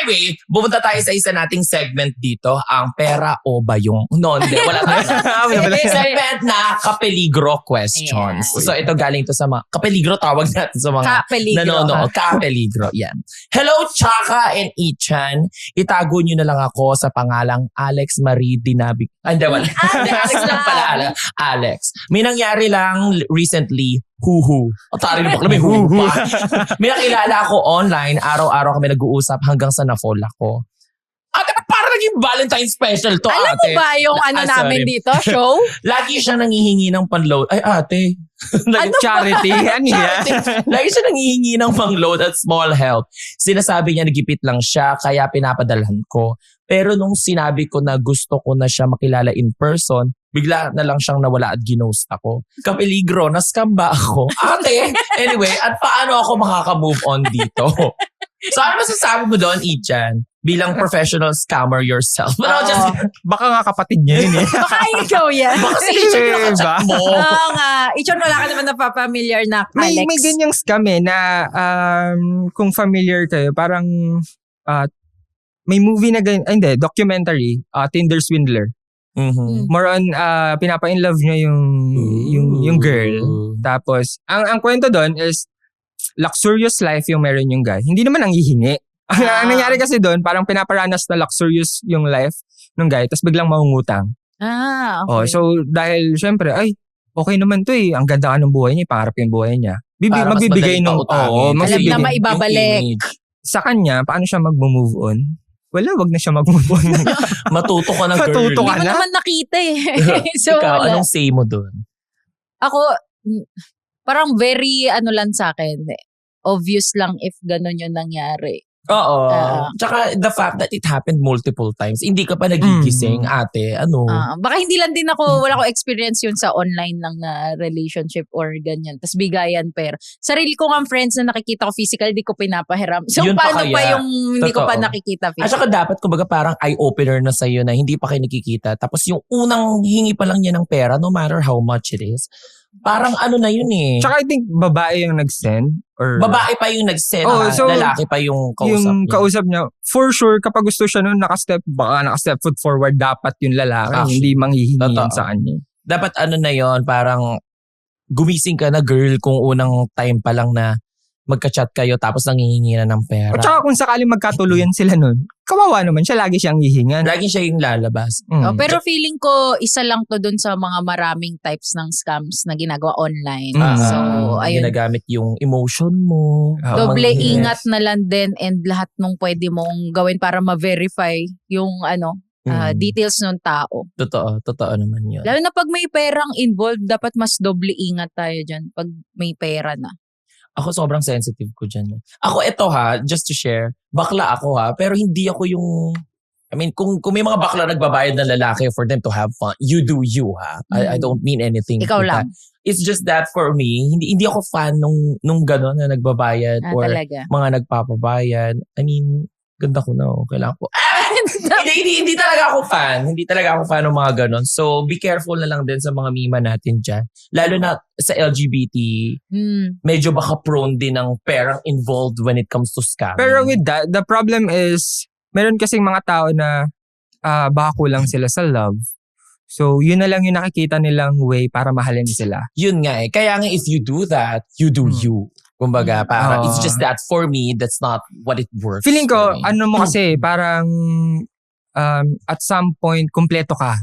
Anyway, pumunta tayo sa isa nating segment dito, ang pera o bayong. No, hindi. Wala tayo. Segment na kapeligro questions. Yeah. So ito galing to sa mga, kapeligro tawag natin sa mga Kapeligro. nanonood. Kapeligro, yan. Hello, Chaka and Ichan. Itago nyo na lang ako sa pangalang Alex Marie Dinabig. Hindi, wala. Alex lang pala. Alex. May nangyari lang recently, huhu. O tari na bakla, may huhu pa. May nakilala ako online, araw-araw kami nag-uusap hanggang sa na-fall ako. Ate, parang naging Valentine's special to, Alam ate. mo ba yung namin dito, show? Lagi siya nangihingi ng panload. Ay, ate. Charity. Ano yan? Lagi siya nangihingi ng pang-load at small help. Sinasabi niya nagipit lang siya, kaya pinapadalhan ko. Pero nung sinabi ko na gusto ko na siya makilala in person, bigla na lang siyang nawala at ginost ako. Kapeligro, na-scam ba ako? Ate, anyway, at paano ako makaka-move on dito? So ano masasabi mo doon, Ichan? Bilang professional scammer yourself. Baka nga kapatid niya yun eh. Baka ikaw yan. Baka si Ichan yung nakachat mo. Oo nga. Ichon, wala ka naman napapamiliar na Alex. May ganyang scam eh na kung familiar kayo, parang may movie na ganyan, documentary, Tinder Swindler. Mm-hmm. More on pinapa-inlove niya yung girl. Tapos ang kwento doon is luxurious life yung meron yung guy. Hindi naman ang hihingi. Ang nangyari kasi doon, parang pinaparanas na luxurious yung life ng guy, tapos biglang mangungutang. Okay. Oh, so dahil syempre, ay, okay naman to eh. Ang ganda ka ng buhay niya, pangarap yung buhay niya. Magbibigay nung alam na maibabalik. Sa kanya, paano siya mag-move on? Wala, wag na siya mag-move on. Matuto ka na, girl. Matuto ka Hindi mo na? naman nakita eh. So, Ikaw, wala. anong say mo doon? Ako, parang very lang sa akin. Obvious lang if ganun yung nangyari. Oo. Tsaka the fact that it happened multiple times, hindi ka pa nagigising, ate, ano? Baka hindi lang din ako, wala ko experience yun sa online lang na relationship or ganyan. Tapos bigayan pera. Sarili ko nga friends na nakikita ko physical, di ko pinapahiram. So Yun paano pa pa yung hindi ko pa Totoo. nakikita At physical? saka dapat, kumbaga, parang eye-opener na sa'yo na hindi pa kayo nakikita. Tapos yung unang hingi pa lang niya ng pera, no matter how much it is, parang ano na yun eh. Tsaka I think babae yung nag-send. Or Babae pa yung nag-send, so, lalaki pa yung kausap yung niya. kausap niya, for sure, kapag gusto siya nun, baka naka-step foot forward, dapat yung lalaki, Actually, hindi manghihingi totoo. sa kanya. Dapat ano na yon, parang gumising ka na, girl, kung unang time pa lang na magka-chat kayo tapos nangihingi na ng pera. At saka kung sakaling magkatuluyan sila nun, kawawa naman siya, lagi siyang hihingan. Lagi siya yung lalabas. Pero feeling ko, isa lang to dun sa mga maraming types ng scams na ginagawa online. So, ayun. Ginagamit yung emotion mo. Doble Yes. ingat na lang din and lahat nung pwede mong gawin para ma-verify yung details ng tao. Totoo naman yun. Lalo na pag may perang involved, dapat mas doble ingat tayo dyan pag may pera na. Ako sobrang sensitive ko dyan. Ako ito just to share, bakla ako pero hindi ako yung, I mean, kung may mga bakla nagbabayad ng lalaki for them to have fun, you do you I don't mean anything. Ikaw with lang. that. It's just that for me, hindi ako fan nung gano'n na nagbabayad or Talaga. mga nagpapabayad. I mean, ganda ko na. Kailangan ko. Hindi talaga ako fan. Hindi talaga ako fan ng mga ganon. So, be careful na lang din sa mga mima natin dyan. Lalo na sa LGBT, medyo baka prone din ng perang involved when it comes to scamming. Pero with that, the problem is, meron kasing mga tao na baka kulang sila sa love. So, yun na lang yung nakikita nilang way para mahalin sila. Yun nga eh. Kaya nga if you do that, you do you. Kumbaga, parang it's just that for me, that's not what it works. Feeling ko, for me. ano mo kasi, parang at some point, kumpleto ka.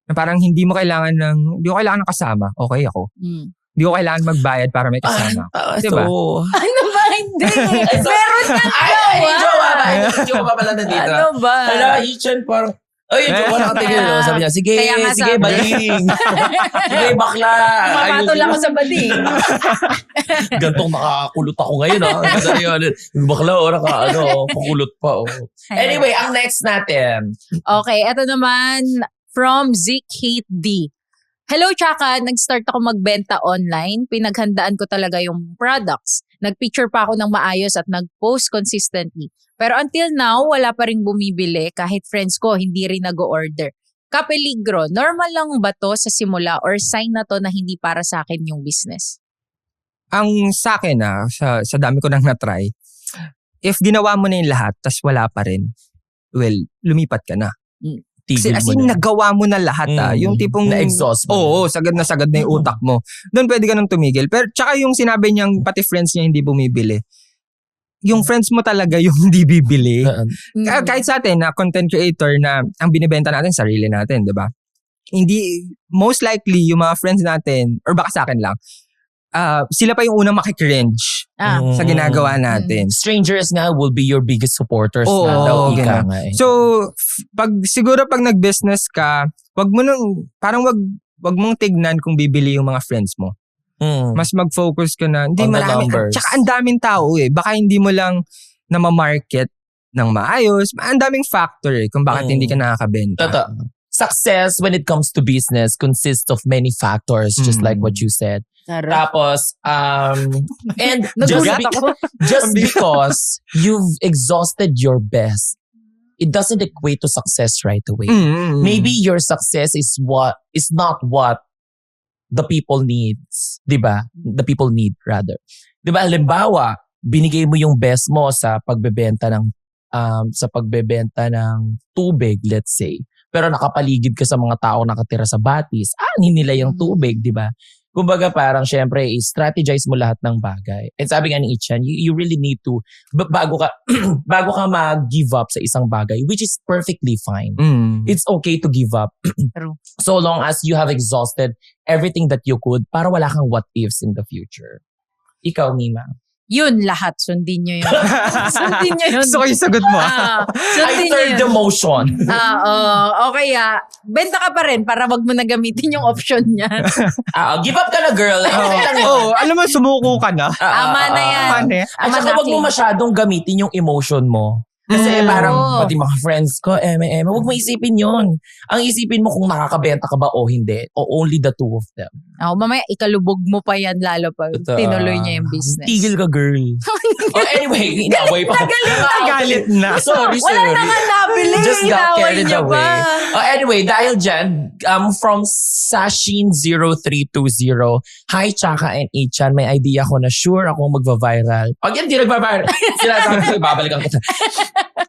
Na parang hindi ko kailangan ng kasama. Okay ako. Hindi ko kailangan magbayad para may kasama. Diba? Ano ba? Hindi. Meron na Ay, jowa ba? Jowa ba pala nandito? Ano ba? Hala, Ichan, parang, ay, jowa nakatingin. Sabi niya, sige, Kaya nga sige, sabi. baling. Sige, bakla. Mapatol ako sa bading. Gantong nakakulot ako ngayon. Kasi yun, bakla, pakulot pa. Anyway, ang next natin. Okay, eto naman from Zeke D. Hello, Chaka. Nag-start ako magbenta online. Pinaghandaan ko talaga yung products. Nag-picture pa ako ng maayos at nag-post consistently. Pero until now, wala pa rin bumibili kahit friends ko hindi rin nag-order. Kapeligro, normal lang ba to sa simula or sign na to na hindi para sa akin yung business? Ang sa akin sa dami ko nang na-try, if ginawa mo na yung lahat, tas wala pa rin, well, lumipat ka na. Kasi Tigil as mo in, na. nagawa mo na lahat yung tipong... Na-exhaust mo. Oo, sagad na yung utak mo. Doon pwede ka nang tumigil. Pero tsaka yung sinabi niyang pati friends niya hindi bumibili. Yung friends mo talaga yung hindi bibili. Kahit sa atin na content creator na ang binibenta natin sarili natin, 'di ba? Hindi, most likely yung mga friends natin or baka sa akin lang, sila pa yung unang makikringe sa ginagawa natin. Strangers nga will be your biggest supporters Oo, na daw ika ganun. nga eh. So, siguro pag nag-business ka, wag mong tignan kung bibili yung mga friends mo. Mas mag-focus ka na, hindi On the marami, numbers. tsaka ang daming tao eh. Baka hindi mo lang na ma-market ng maayos. Ang daming factor eh kung bakit hindi ka nakakabenta. Totoo. Success when it comes to business consists of many factors, just like what you said. Tapos, and just because you've exhausted your best, it doesn't equate to success right away. Maybe your success is not what the people needs, 'di ba? The people need rather. 'Di ba? Halimbawa, binigay mo yung best mo sa pagbebenta ng tubig, let's say. Pero nakapaligid ka sa mga tao nakatira sa batis, anin nila yung tubig, 'di ba? Kumbaga parang syempre i-strategize mo lahat ng bagay. And sabi nga ni Ichan, you really need to bago ka mag-give up sa isang bagay, which is perfectly fine. It's okay to give up. True. So long as you have exhausted everything that you could para wala kang what ifs in the future. Ikaw, Mima. Yun lahat, sundin nyo yun. Sundin nyo yun. Gusto ko yung sagot mo. I Sundin nyo third yun. the motion. Okay benta ka pa rin para wag mo na gamitin yung option niya. Give up ka na, girl. Okay lang yun. Alam mo, sumuko ka na. Tama na yan. At saka wag mo masyadong gamitin yung emotion mo. Kasi parang, pati mga friends ko, wag mo isipin yun. Ang isipin mo kung nakakabenta ka ba o hindi. O only the two of them. Mamaya ikalubog mo pa yan lalo pag tinuloy niya yung business. Tigil ka, girl. Anyway, inaway pa. Galit na. Sorry. Wala na nga nabili. Just got Inaway carried niyo away. pa. Anyway, dahil dyan, from Sashin0320, hi Chaka and Ichan, may idea ko na sure ako magva-viral. Pag yan di nagva-viral, sinasabi ko, babalikan kita.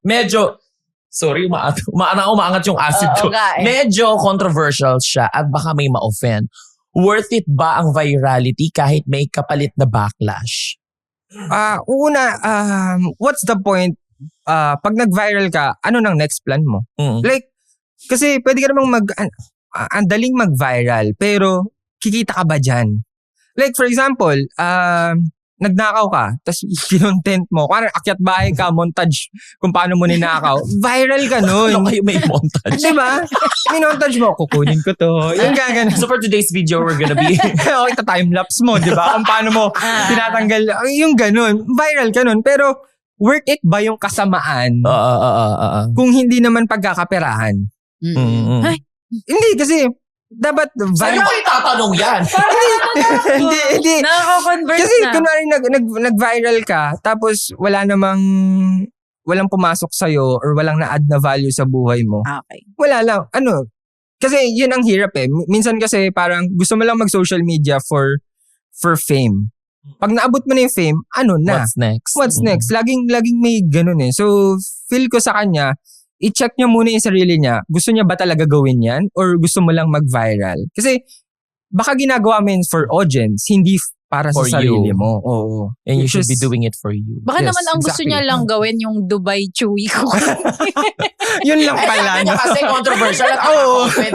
Medyo, sorry, umaangat yung acid ko. Okay. Medyo controversial siya at baka may ma-offend. Worth it ba ang virality kahit may kapalit na backlash? What's the point? Pag nag-viral ka, ano nang next plan mo? Like, kasi pwede ka namang ang daling mag-viral, pero kikita ka ba dyan? Like, for example, nagnakaw ka, tapos kinontent mo, kung akyat bahay ka, montage kung paano mo ninakaw, viral ka nun. Ano kayo may montage? Diba? Minontage mo, kukunin ko to. Yung gagana. So for today's video, we're gonna be... Okay, time-lapse mo, diba? Kung paano mo tinatanggal, yung ganun. Viral ka nun. Pero, worth it ba yung kasamaan kung hindi naman pagkakaperahan? Ay, Hindi, kasi dapat Saan mo itatanong yan? hindi. nakaka-convert Kasi na. kunwari nag-viral ka, tapos walang pumasok sa'yo or walang na-add na value sa buhay mo. Okay. Wala lang. Kasi yun ang hirap eh. Minsan kasi parang gusto mo lang mag-social media for fame. Pag naabot mo na yung fame, ano na? What's next? What's next? Laging may ganun eh. So, feel ko sa kanya, i-check niya muna yung sarili niya. Gusto niya ba talaga gawin yan? Or gusto mo lang mag-viral? Kasi, baka ginagawa mo yun for audience, hindi para For sa sarili you. mo. Oo. And you should Just- be doing it for you. Baka Yes, naman ang gusto exactly. niya lang gawin yung Dubai Chewy ko. Yun lang pala. Sabi niya no? kasi controversial.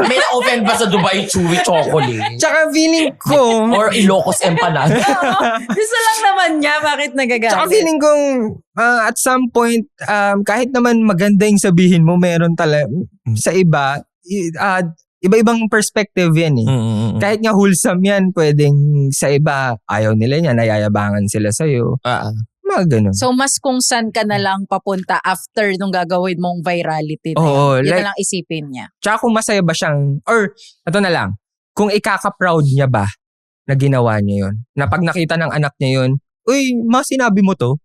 May na-offend ba sa Dubai Chewy Chocolate? Tsaka feeling ko, Or Ilocos Empanada? Gusto lang naman niya, bakit nagagalit? tsaka feeling kong at some point, kahit naman maganda yung sabihin mo, meron talaga sa iba, iba-ibang perspective yan eh. Kahit nga wholesome yan, pwedeng sa iba, ayaw nila yan, nayayabangan sila sa'yo. Mga ganun. So, mas kung saan ka na lang papunta after nung gagawin mong virality na Oo, yun. Yun like- na lang isipin niya. Tsaka kung masaya ba siyang, or ito na lang, kung ikaka-proud niya ba na ginawa niya yun? Na pag nakita ng anak niya yun, uy, ma, sinabi mo to?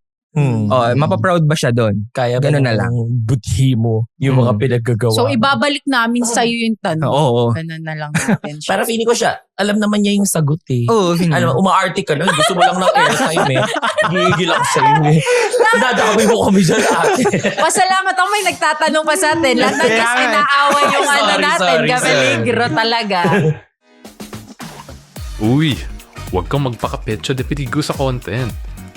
Mapaproud ba siya doon? Kaya ba Ganun na lang. budhi mo yung mga pinaggagawa So, mo? ibabalik namin sa'yo yung tanong. Oo. Ganun na lang natin siya. Para feeling ko siya, alam naman niya yung sagot eh. Oo. Ano, umaarte ka lang. Gusto mo lang ng airtime eh. Gigil ako sa'yo eh. Dadakawin mo kami dyan ate. Pasalamat ako may nagtatanong pa sa atin. Lahat na kasi naaway yung natin. Sorry. Gameligro talaga. Uy, huwag kang magpaka-Petsa de Pedigo sa content.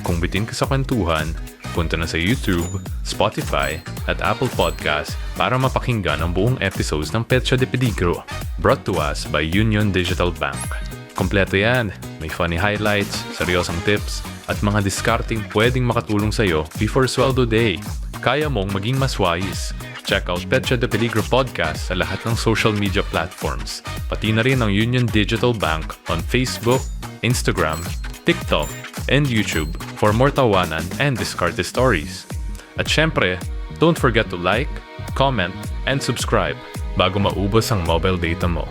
Kung bitin ka sa kwentuhan, punta na sa YouTube, Spotify, at Apple Podcast para mapakinggan ang buong episodes ng Petsa de Peligro, brought to us by Union Digital Bank. Kompleto yan. May funny highlights, seryosang tips, at mga discarding pwedeng makatulong sa'yo before sweldo day. Kaya mong maging mas wise. Check out Petsa de Peligro Podcast sa lahat ng social media platforms. Pati na rin ang Union Digital Bank on Facebook, Instagram, TikTok, and YouTube for more tawanan and discarded stories. At syempre, don't forget to like, comment, and subscribe bago maubos ang mobile data mo.